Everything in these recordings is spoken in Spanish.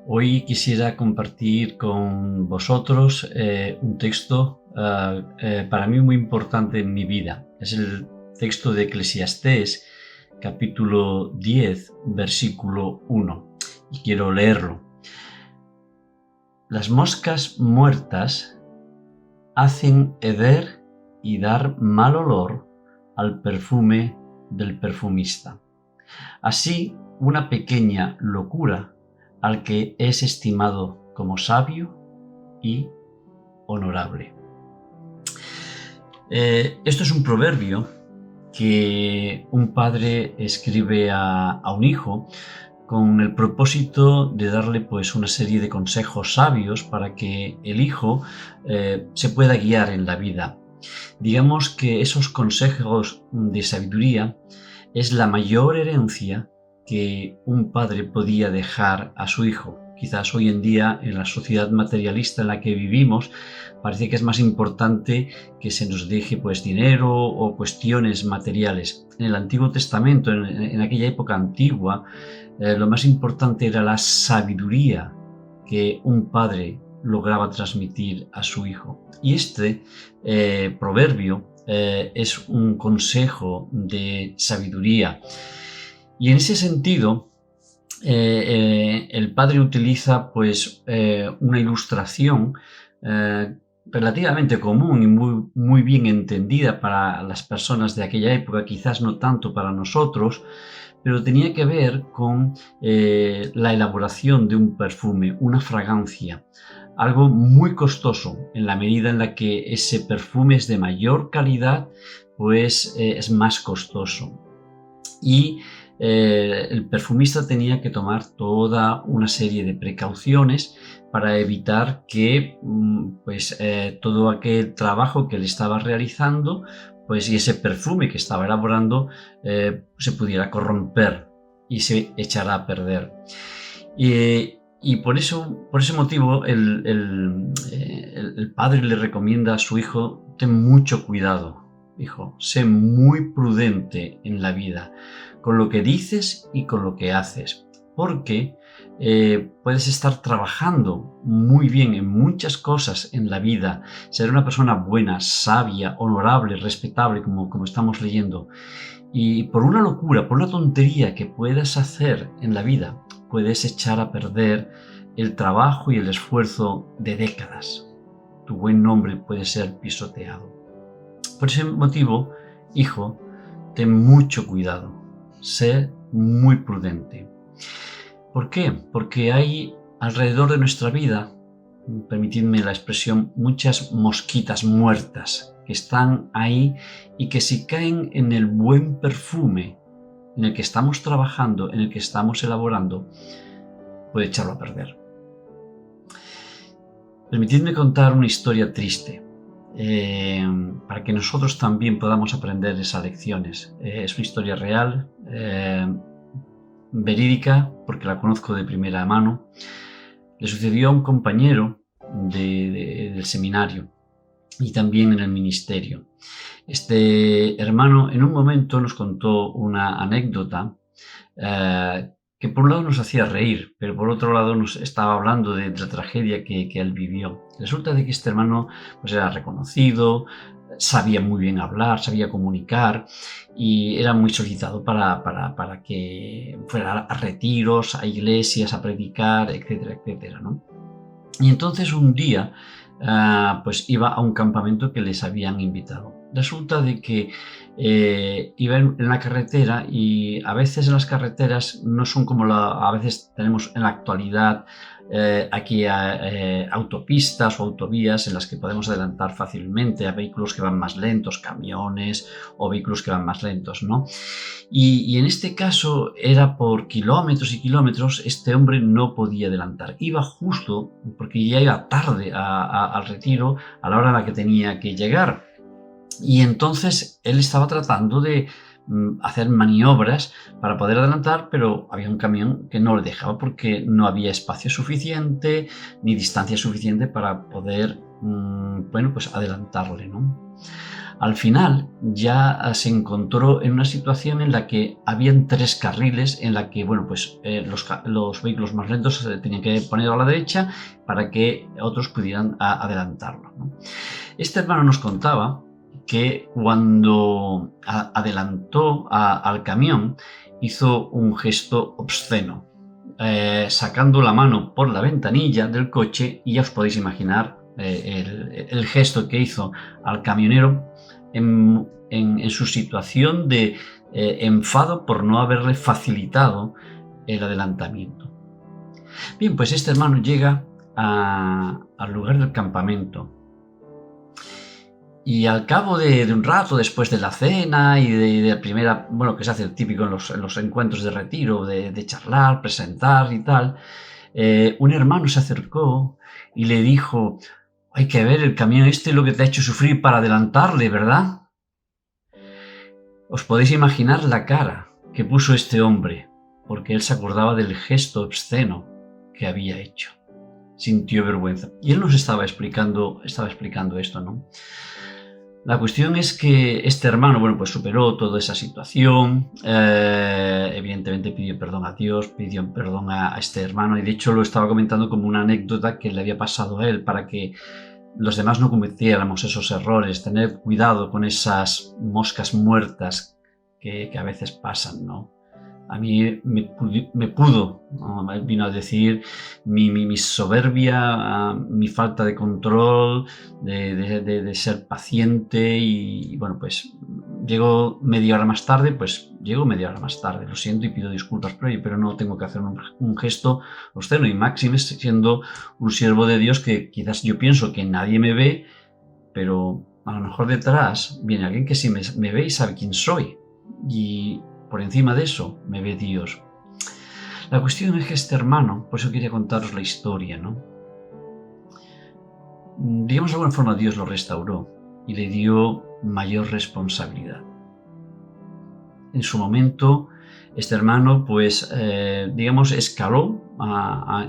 Hoy quisiera compartir con vosotros un texto para mí muy importante en mi vida. Es el texto de Eclesiastés, capítulo 10, versículo 1. Y quiero leerlo. Las moscas muertas hacen heder y dar mal olor al perfume del perfumista. Así, una pequeña locura al que es estimado como sabio y honorable. Esto es un proverbio que un padre escribe a un hijo con el propósito de darle pues una serie de consejos sabios para que el hijo se pueda guiar en la vida. Digamos que esos consejos de sabiduría es la mayor herencia que un padre podía dejar a su hijo. Quizás hoy en día, en la sociedad materialista en la que vivimos, parece que es más importante que se nos deje pues dinero o cuestiones materiales. En el Antiguo Testamento, en aquella época antigua, lo más importante era la sabiduría que un padre lograba transmitir a su hijo. Y este proverbio es un consejo de sabiduría. Y en ese sentido, el padre utiliza pues una ilustración relativamente común y muy bien entendida para las personas de aquella época, quizás no tanto para nosotros, pero tenía que ver con la elaboración de un perfume, una fragancia, algo muy costoso. En la medida en la que ese perfume es de mayor calidad, pues es más costoso. Y el perfumista tenía que tomar toda una serie de precauciones para evitar que todo aquel trabajo que él estaba realizando y ese perfume que estaba elaborando se pudiera corromper y se echara a perder. Y por ese motivo el padre le recomienda a su hijo: ten mucho cuidado, hijo, sé muy prudente en la vida, con lo que dices y con lo que haces, porque puedes estar trabajando muy bien en muchas cosas en la vida, ser una persona buena, sabia, honorable, respetable, como estamos leyendo, y por una locura, por una tontería que puedas hacer en la vida, puedes echar a perder el trabajo y el esfuerzo de décadas. Tu buen nombre puede ser pisoteado. Por ese motivo, hijo, ten mucho cuidado, sé muy prudente. ¿Por qué? Porque hay alrededor de nuestra vida, permitidme la expresión, muchas mosquitas muertas que están ahí y que si caen en el buen perfume en el que estamos trabajando, en el que estamos elaborando, puede echarlo a perder. Permitidme contar una historia triste para que nosotros también podamos aprender esas lecciones. Es una historia real, verídica, porque la conozco de primera mano. Le sucedió a un compañero del seminario y también en el ministerio. Este hermano en un momento nos contó una anécdota que por un lado nos hacía reír, pero por otro lado nos estaba hablando de la tragedia que él vivió. Resulta de que este hermano pues era reconocido, sabía muy bien hablar, sabía comunicar y era muy solicitado para que fuera a retiros, a iglesias, a predicar, etcétera, etcétera, ¿no? Y entonces un día pues iba a un campamento que les habían invitado. Resulta de que iba en la carretera, y a veces en las carreteras no son como a veces tenemos en la actualidad aquí autopistas o autovías en las que podemos adelantar fácilmente a vehículos que van más lentos, camiones o vehículos que van más lentos, ¿no? Y en este caso era por kilómetros y kilómetros. Este hombre no podía adelantar, iba justo porque ya iba tarde al retiro, a la hora en la que tenía que llegar. Y entonces él estaba tratando de hacer maniobras para poder adelantar, pero había un camión que no le dejaba porque no había espacio suficiente ni distancia suficiente para poder adelantarle, ¿no? Al final ya se encontró en una situación en la que habían 3 carriles, en la que bueno, pues, los vehículos más lentos se tenían que poner a la derecha para que otros pudieran adelantarlo, ¿no? Este hermano nos contaba que cuando adelantó al camión hizo un gesto obsceno, sacando la mano por la ventanilla del coche, y ya os podéis imaginar el gesto que hizo al camionero en su situación de enfado por no haberle facilitado el adelantamiento. Bien, pues este hermano llega al lugar del campamento y al cabo de un rato, después de la cena y de la primera, bueno, que se hace el típico en los encuentros de retiro, de charlar, presentar y tal, un hermano se acercó y le dijo: hay que ver el camión este lo que te ha hecho sufrir para adelantarle, ¿verdad? Os podéis imaginar la cara que puso este hombre, porque él se acordaba del gesto obsceno que había hecho. Sintió vergüenza. Y él nos estaba explicando esto, ¿no? La cuestión es que este hermano, bueno, pues superó toda esa situación, evidentemente pidió perdón a Dios, pidió perdón a este hermano, y de hecho lo estaba comentando como una anécdota que le había pasado a él para que los demás no cometiéramos esos errores, tener cuidado con esas moscas muertas que a veces pasan, ¿no? A mí me pudo, ¿no? Vino a decir mi soberbia, mi falta de control, de ser paciente, y bueno, pues llego media hora más tarde, lo siento y pido disculpas por ello, pero no tengo que hacer un gesto obsceno, y máxime siendo un siervo de Dios que quizás yo pienso que nadie me ve, pero a lo mejor detrás viene alguien que sí me ve y sabe quién soy, y por encima de eso me ve Dios. La cuestión es que este hermano, por eso quería contaros la historia, ¿no? Digamos, de alguna forma Dios lo restauró y le dio mayor responsabilidad. En su momento, este hermano, pues, digamos, escaló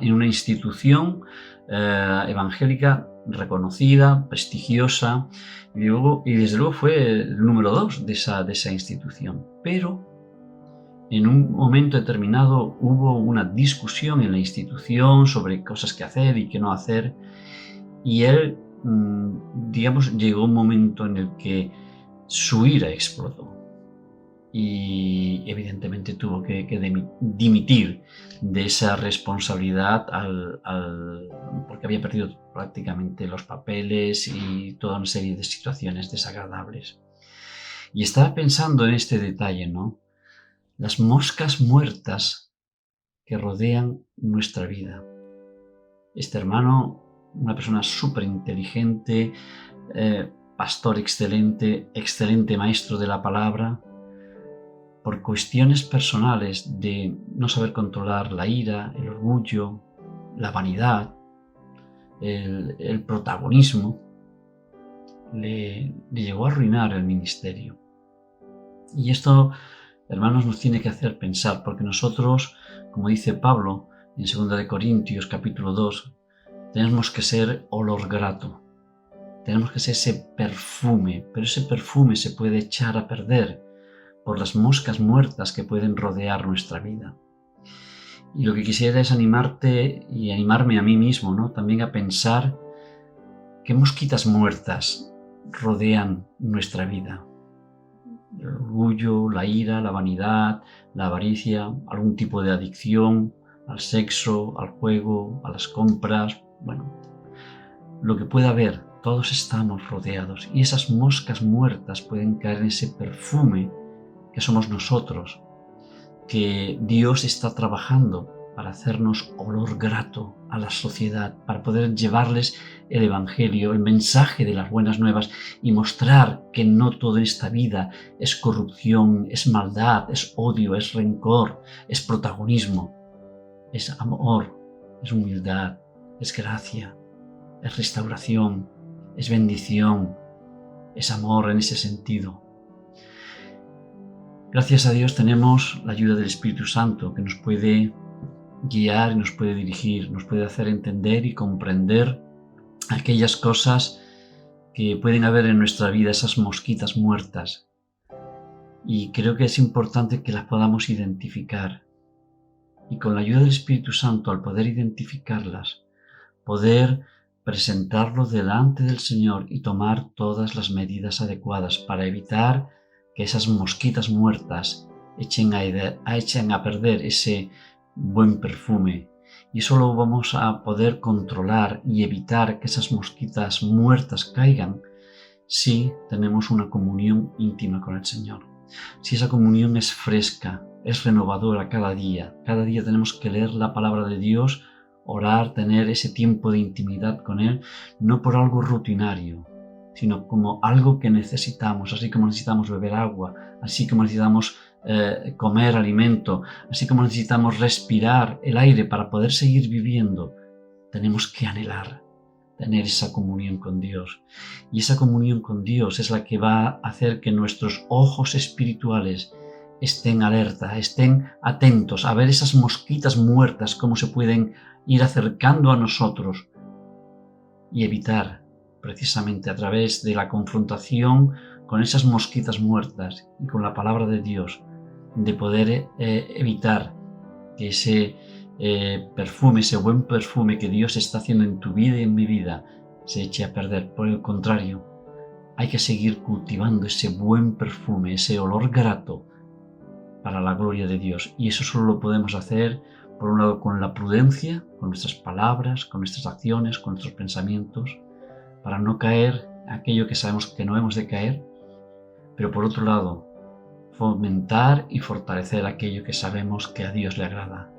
en una institución evangélica reconocida, prestigiosa, y desde luego fue el número 2 de esa institución. Pero en un momento determinado hubo una discusión en la institución sobre cosas que hacer y que no hacer, y él, digamos, llegó un momento en el que su ira explotó y evidentemente tuvo que dimitir de esa responsabilidad porque había perdido prácticamente los papeles y toda una serie de situaciones desagradables. Y estaba pensando en este detalle, ¿no? Las moscas muertas que rodean nuestra vida. Este hermano, una persona súper inteligente, pastor excelente, excelente maestro de la palabra, por cuestiones personales de no saber controlar la ira, el orgullo, la vanidad, el protagonismo, le llegó a arruinar el ministerio. Y esto, hermanos, nos tiene que hacer pensar, porque nosotros, como dice Pablo en 2 de Corintios capítulo 2, tenemos que ser olor grato, tenemos que ser ese perfume, pero ese perfume se puede echar a perder por las moscas muertas que pueden rodear nuestra vida. Y lo que quisiera es animarte y animarme a mí mismo, ¿no? También a pensar qué mosquitas muertas rodean nuestra vida. El orgullo, la ira, la vanidad, la avaricia, algún tipo de adicción al sexo, al juego, a las compras, bueno, lo que pueda haber, todos estamos rodeados, y esas moscas muertas pueden caer en ese perfume que somos nosotros, que Dios está trabajando para hacernos olor grato a la sociedad, para poder llevarles el Evangelio, el mensaje de las buenas nuevas, y mostrar que no todo en esta vida es corrupción, es maldad, es odio, es rencor, es protagonismo, es amor, es humildad, es gracia, es restauración, es bendición, es amor en ese sentido. Gracias a Dios tenemos la ayuda del Espíritu Santo, que nos puede guiar y nos puede dirigir, nos puede hacer entender y comprender aquellas cosas que pueden haber en nuestra vida, esas mosquitas muertas. Y creo que es importante que las podamos identificar. Y con la ayuda del Espíritu Santo, al poder identificarlas, poder presentarlo delante del Señor y tomar todas las medidas adecuadas para evitar que esas mosquitas muertas echen a perder ese buen perfume. Y eso lo vamos a poder controlar y evitar que esas mosquitas muertas caigan si tenemos una comunión íntima con el Señor. Si esa comunión es fresca, es renovadora cada día tenemos que leer la palabra de Dios, orar, tener ese tiempo de intimidad con Él, no por algo rutinario, sino como algo que necesitamos, así como necesitamos beber agua, así como necesitamos comer alimento, así como necesitamos respirar el aire para poder seguir viviendo. Tenemos que anhelar tener esa comunión con Dios. Y esa comunión con Dios es la que va a hacer que nuestros ojos espirituales estén alerta, estén atentos a ver esas mosquitas muertas, cómo se pueden ir acercando a nosotros y evitar, precisamente a través de la confrontación con esas mosquitas muertas y con la palabra de Dios, de poder evitar que ese perfume, ese buen perfume que Dios está haciendo en tu vida y en mi vida, se eche a perder. Por el contrario, hay que seguir cultivando ese buen perfume, ese olor grato para la gloria de Dios. Y eso solo lo podemos hacer, por un lado, con la prudencia, con nuestras palabras, con nuestras acciones, con nuestros pensamientos, para no caer en aquello que sabemos que no hemos de caer, pero por otro lado, fomentar y fortalecer aquello que sabemos que a Dios le agrada.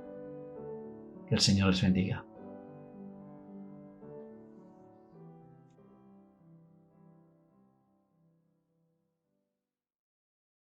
Que el Señor les bendiga.